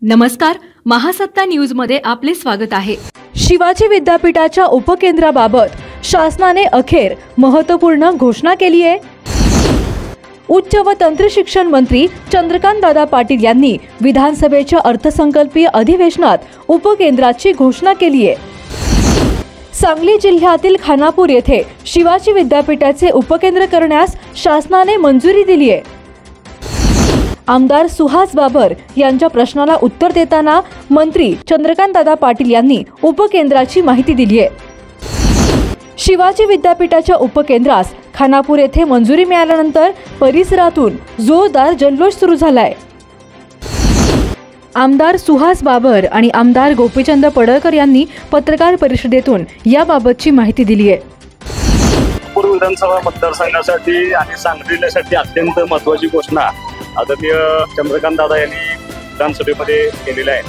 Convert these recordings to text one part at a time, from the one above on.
नमस्कार, महासत्ता न्यूजमध्ये आपले स्वागत आहे। शिवाजी विद्यापीठाच्या उपकेंद्राबाबत शासनाने अखेर महत्त्वपूर्ण घोषणा केली आहे। उच्च व तंत्र शिक्षण मंत्री चंद्रकांत दादा पाटील यांनी विधानसभेच्या अर्थसंकल्पीय अधिवेशनात उपकेंद्राची घोषणा केली आहे। सांगली जिल्ह्यातील खानापूर येथे शिवाजी विद्यापीठाचे उपकेंद्र करण्यास शासनाने मंजुरी दिली आहे। आमदार सुहास बाबर यांच्या प्रश्नाला उत्तर देताना मंत्री चंद्रकांत दादा पाटील यांनी उपकेंद्राची माहिती दिली आहे। शिवाजी विद्यापीठाच्या उपकेंद्रास खानापूर येथे मंजुरी मिळाल्यानंतर परिसरातून जोरदार जल्लोष सुरू झालाय। आमदार सुहास बाबर आणि आमदार गोपीचंद पडळकर यांनी पत्रकार परिषदेतून याबाबतची माहिती दिली आहे। पूर्व विधानसभा मतदारसंघासाठी आणि सांगली जिल्ह्यासाठी अत्यंत महत्त्वाची घोषणा आदरणीय चंद्रकांत दादा यांनी विधानसभेमध्ये केलेलं आहे।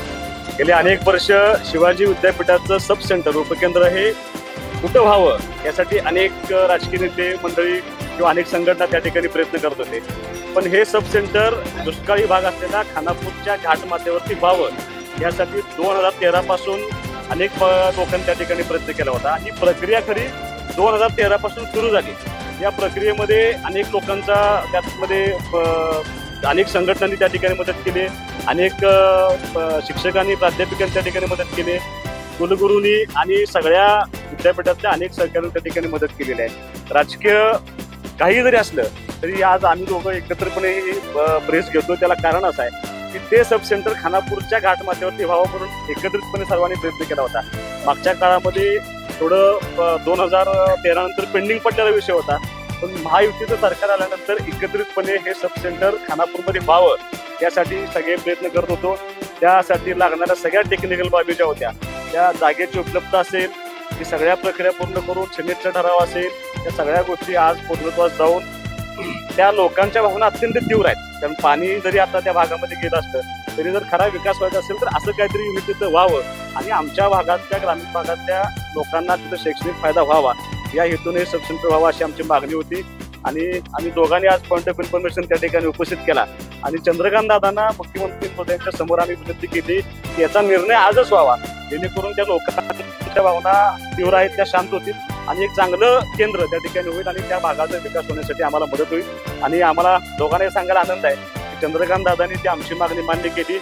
गेले अनेक वर्ष शिवाजी विद्यापीठाचं सब सेंटर उपकेंद्र हे कुठं व्हावं यासाठी अनेक राजकीय नेते मंडळी किंवा अनेक संघटना त्या ठिकाणी प्रयत्न करत होते, पण हे सब सेंटर दुष्काळी भाग असलेल्या खानापूरच्या घाटमाथ्यावरती व्हावं यासाठी 2013 पासून अनेक लोकांनी त्या ठिकाणी प्रयत्न केला होता। ही प्रक्रिया खरी 2013 पासून सुरू झाली। या प्रक्रियेमध्ये अनेक लोकांचा त्यामध्ये अनेक संघटनांनी त्या ठिकाणी मदत केली, अनेक शिक्षकांनी प्राध्यापकांनी त्या ठिकाणी मदत केली, कुलगुरूंनी आणि सगळ्या विद्यापीठातल्या अनेक सहकाऱ्यांनी त्या ठिकाणी मदत केलेली आहे। राजकीय काही जरी असलं तरी आज आम्ही दोघं एकत्रपणे प्रेस घेतो, त्याला कारण असं आहे की ते सब सेंटर खानापूरच्या घाटमाथ्यावरती व्हावं म्हणून एकत्रितपणे सर्वांनी प्रयत्न केला होता। मागच्या काळामध्ये थोडं 2013 नंतर पेंडिंग पडलेला विषय होता, पण महायुतीचं सरकार आल्यानंतर एकत्रितपणे हे सब सेंटर खानापूरमध्ये व्हावं यासाठी सगळे प्रयत्न करत होतो। त्यासाठी लागणाऱ्या सगळ्या टेक्निकल बाबी ज्या होत्या त्या जागेची उपलब्धता असेल, ती सगळ्या प्रक्रिया पूर्ण करून सेनेटचा ठराव असेल, त्या सगळ्या गोष्टी आज पूर्णत्वास जाऊन त्या लोकांच्या भावना अत्यंत तीव्र आहेत। कारण पाणी जरी आता त्या भागामध्ये गेलं असतं तरी जर खरा विकास व्हायचा असेल तर असं काहीतरी युनिट तिथं व्हावं आणि आमच्या भागातल्या ग्रामीण भागातल्या लोकांना तिथं शैक्षणिक फायदा व्हावा या हेतूने सब सेंटर व्हावा अशी आमची मागणी होती। आणि आम्ही दोघांनी आज पॉइंट ऑफ इन्फॉर्मेशन त्या ठिकाणी उपस्थित केला आणि चंद्रकांत दादांना मुख्यमंत्री महोदयांच्या समोर आम्ही विनंती केली की याचा निर्णय आजच व्हावा, जेणेकरून त्या लोकांच्या भावना तीव्र आहेत त्या शांत होतील आणि एक चांगलं केंद्र त्या ठिकाणी होईल आणि त्या भागाचा विकास होण्यासाठी आम्हाला मदत होईल। आणि आम्हाला दोघांना सांगायला आनंद आहे की चंद्रकांत दादांनी ती आमची मागणी मान्य केली।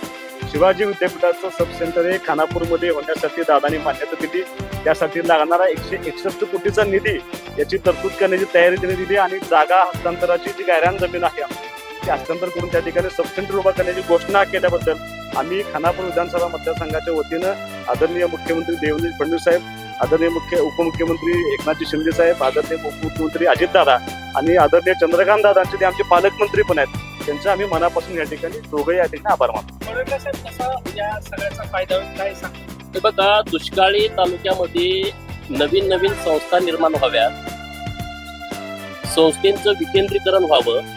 शिवाजी विद्यापीठाचं सब सेंटर हे खानापूरमध्ये होण्यासाठी दादांनी मान्यता दिली। त्यासाठी लागणारा 161 कोटीचा निधी याची तरतूद करण्याची तयारी त्यांनी दिली आणि जागा हस्तांतराची जी गायरान जमीन आहे ती हस्तांतर करून त्या ठिकाणी सब सेंटर उभा करण्याची घोषणा केल्याबद्दल आम्ही खानापूर विधानसभा मतदारसंघाच्या वतीनं आदरणीय मुख्यमंत्री देवेंद्र फडणवीस साहेब, आदरणीय उपमुख्यमंत्री एकनाथ शिंदे साहेब, आदरणीय उपमुख्यमंत्री अजितदादा आणि आदरणीय चंद्रकांत दादांचे ते आमचे पालकमंत्री पण आहेत, त्यांचं आम्ही मनापासून या ठिकाणी दोघंही या ठिकाणी आभार मानतो। हे बघा, दुष्काळी तालुक्यामध्ये नवीन नवीन संस्था निर्माण व्हाव्यात, संस्थेचं विकेंद्रीकरण व्हावं।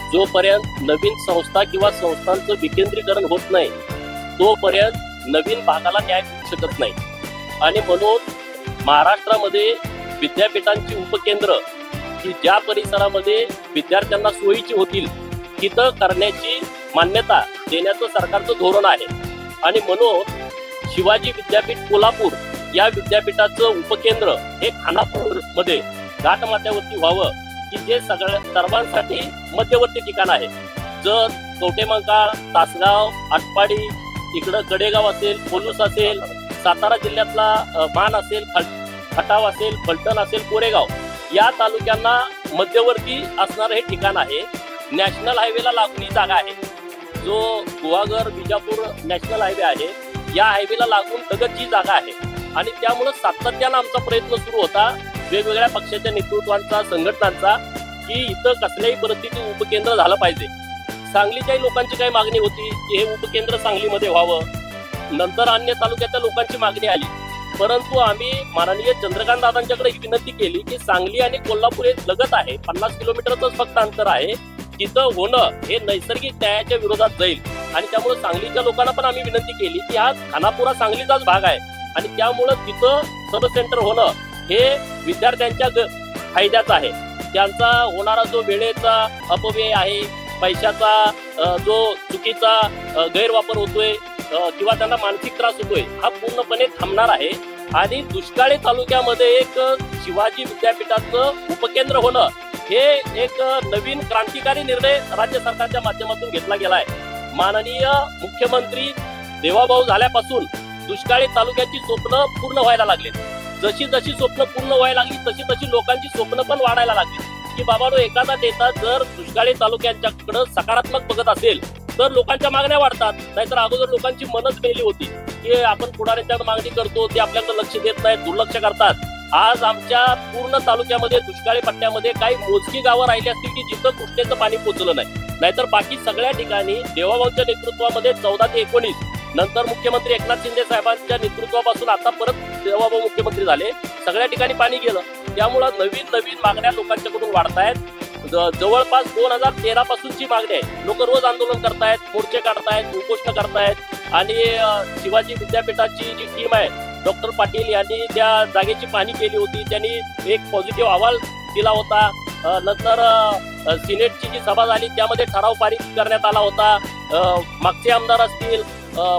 जोपर्यंत नवीन संस्था किंवा संस्थांचं विकेंद्रीकरण होत नाही तोपर्यंत नवीन भागाला न्याय मिळू शकत नाही। आणि म्हणून महाराष्ट्रामध्ये विद्यापीठांची उपकेंद्र की ज्या परिसरामध्ये विद्यार्थ्यांना सोयीची होतील तिथं करण्याची मान्यता देण्याचं सरकारचं धोरण आहे। आणि म्हणून शिवाजी विद्यापीठ कोल्हापूर या विद्यापीठाचं उपकेंद्र हे खानापूर मध्ये घाटमाथ्यावरती व्हावं की जे सगळ्या सर्वांसाठी मध्यवर्ती ठिकाण आहे। जर कवटेमंका, तासगाव, आटपाडी, इकडं कडेगाव असेल, पोलूस असेल, सातारा जिल्ह्यातला मान असेल, खटाव असेल, फलटण असेल, कोरेगाव या तालुक्यांना मध्यवर्ती असणारं हे ठिकाण आहे। नॅशनल हायवेला लागून ही जागा आहे। जो गुहागर बिजापूर नॅशनल हायवे आहे या हायवेला लागून लगतची जागा आहे आणि त्यामुळे सातत्यानं आमचा प्रयत्न सुरू होता वेगवेगळ्या पक्षाच्या नेतृत्वांचा, संघटनांचा की इथं कसल्याही परिस्थितीत उपकेंद्र झालं पाहिजे। सांगलीच्याही लोकांची काही मागणी होती की हे उपकेंद्र सांगलीमध्ये व्हावं, नंतर अन्य तालुक्याच्या लोकांची मागणी आली, परंतु आम्ही माननीय चंद्रकांत दादांच्याकडे ही विनंती केली की सांगली आणि कोल्हापूर हे लगत आहे, 50 किलोमीटरच फक्त अंतर आहे, तिथं होणं हे नैसर्गिक न्यायाच्या विरोधात जाईल। आणि त्यामुळे सांगलीच्या लोकांना पण आम्ही विनंती केली की हा खानापूर सांगलीचाच भाग आहे आणि त्यामुळं तिथं सब सेंटर होणं हे विद्यार्थ्यांच्या फायद्याचं आहे। त्यांचा होणारा जो वेळेचा अपव्यय आहे, पैशाचा जो चुकीचा गैरवापर होतोय किंवा त्यांना मानसिक त्रास होतोय हा पूर्णपणे थांबणार आहे आणि दुष्काळी तालुक्यामध्ये एक शिवाजी विद्यापीठाचं उपकेंद्र होणं हे एक नवीन क्रांतिकारी निर्णय राज्य सरकारच्या माध्यमातून घेतला गेला आहे। माननीय मुख्यमंत्री देवाभाऊ झाल्यापासून दुष्काळी तालुक्याची स्वप्न पूर्ण व्हायला लागली। जशी जशी स्वप्न पूर्ण व्हायला लागली तशी तशी लोकांची स्वप्न पण वाढायला लागली की बाबांनो एखादा नेता जर दुष्काळी तालुक्यांच्याकडे सकारात्मक बघत असेल तर लोकांच्या मागण्या वाढतात। नाहीतर अगोदर लोकांची मनच मेली होती की आपण पुढाऱ्यांच्या मागणी करतो ते आपल्याकडे लक्ष देत नाहीत, दुर्लक्ष करतात। आज आमच्या पूर्ण तालुक्यामध्ये दुष्काळी पट्ट्यामध्ये काही मोजकी गावं राहिली असतील की जिथं कृष्णेचं पाणी पोचलं नाही, नाहीतर बाकी सगळ्या ठिकाणी देवाभाऊच्या नेतृत्वामध्ये 14 ते 19 नंतर मुख्यमंत्री एकनाथ शिंदे साहेबांच्या नेतृत्वापासून आता परत देवाभाऊ मुख्यमंत्री झाले, सगळ्या ठिकाणी पाणी गेलं। त्यामुळे नवीन नवीन मागण्या लोकांच्याकडून वाढतायत। जवळपास 2013 पासूनची मागणी आहे। लोक रोज आंदोलन करतायत, मोर्चे काढतायत, उपोषण करतायत आणि शिवाजी विद्यापीठाची जी टीम आहे डॉक्टर पाटील यांनी त्या जागेची पाहणी केली होती, त्यांनी एक पॉझिटिव्ह अहवाल दिला होता। नंतर सिनेटची जी सभा झाली त्यामध्ये ठराव पारित करण्यात आला होता। मागचे आमदार असतील,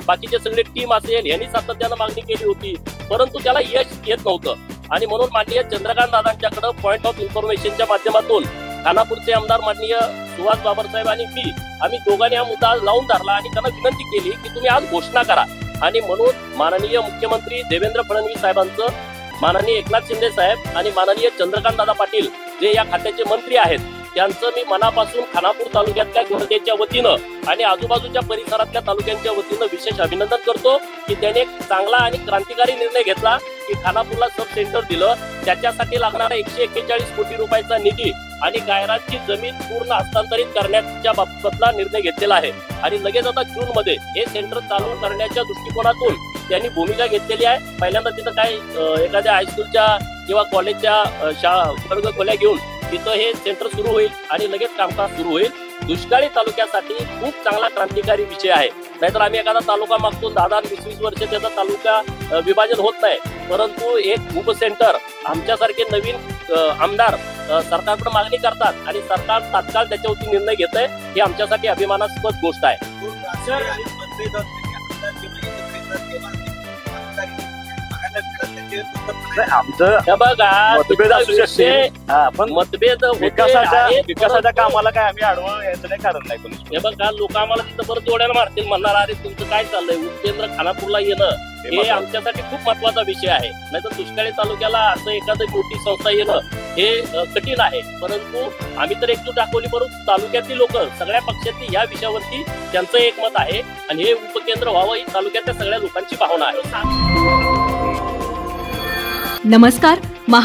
बाकीचे सगळे टीम असेल यांनी सातत्यानं मागणी केली होती, परंतु त्याला यश येत नव्हतं आणि म्हणून माननीय चंद्रकांत दादांच्याकडे पॉइंट ऑफ इन्फॉर्मेशनच्या माध्यमातून खानापूरचे आमदार माननीय सुहास बाबरसाहेब आणि मी आम्ही दोघांनी हा मुद्दा लावून धरला आणि त्यांना विनंती केली की तुम्ही आज घोषणा करा। आणि म्हणून माननीय मुख्यमंत्री देवेंद्र फडणवीस साहेबांचं, माननीय एकनाथ शिंदे साहेब आणि माननीय चंद्रकांत दादा पाटील जे या खात्याचे मंत्री आहेत त्यांचं मी मनापासून खानापूर तालुक्यातल्या जनतेच्या वतीनं आणि आजूबाजूच्या परिसरातल्या तालुक्यांच्या वतीनं विशेष अभिनंदन करतो की त्याने एक चांगला आणि क्रांतिकारी निर्णय घेतला की खानापूरला सब सेंटर दिलं। त्याच्यासाठी लागणारा 141 कोटी रुपयाचा निधी आणि गायराची जमीन पूर्ण हस्तांतरित करण्याच्या बाबतला निर्णय घेतलेला आहे आणि लगेच आता जून मध्ये हे सेंटर चालू करण्याच्या दृष्टिकोनातून त्यांनी भूमिका घेतलेली आहे। पहिल्यांदा तिथं काय एखाद्या हायस्कूलच्या किंवा कॉलेजच्या वर्ग खोल्या घेऊन तिथं हे सेंटर सुरू होईल आणि लगेच कामकाज सुरू होईल। दुष्काळी तालुक्यासाठी खूप चांगला क्रांतिकारी विषय आहे। नाहीतर आम्ही एखादा तालुका मागतो 10-20 वर्ष त्याचा तालुका विभाजन होत नाही, परंतु एक उपसेंटर आमच्यासारखे नवीन आमदार सरकारकडे मागणी करतात आणि सरकार तात्काळ त्याच्यावरती निर्णय घेत आहे, हे आमच्यासाठी अभिमानास्पद गोष्ट आहे। मतभेद विकासाच्या कामाला काय आम्ही आडवं याचं नाही कारण नाही कोणी। हे बघा लोक आम्हाला तिथं परत जोड्याला मारतील, म्हणणार अरे तुमचं काय चाललंय, उपकेंद्र खानापूरला येणं हे आमच्यासाठी खूप महत्वाचा विषय आहे। नाहीतर दुष्काळी तालुक्याला असं एखादी मोठी संस्था येणं हे कठीण आहे, परंतु आम्ही तर एकजूट दाखवली। परंतु तालुक्यातली लोक सगळ्या पक्षातली या विषयावरती त्यांचं एकमत आहे आणि हे उपकेंद्र व्हावं ही तालुक्यातल्या सगळ्या लोकांची भावना आहे। नमस्कार।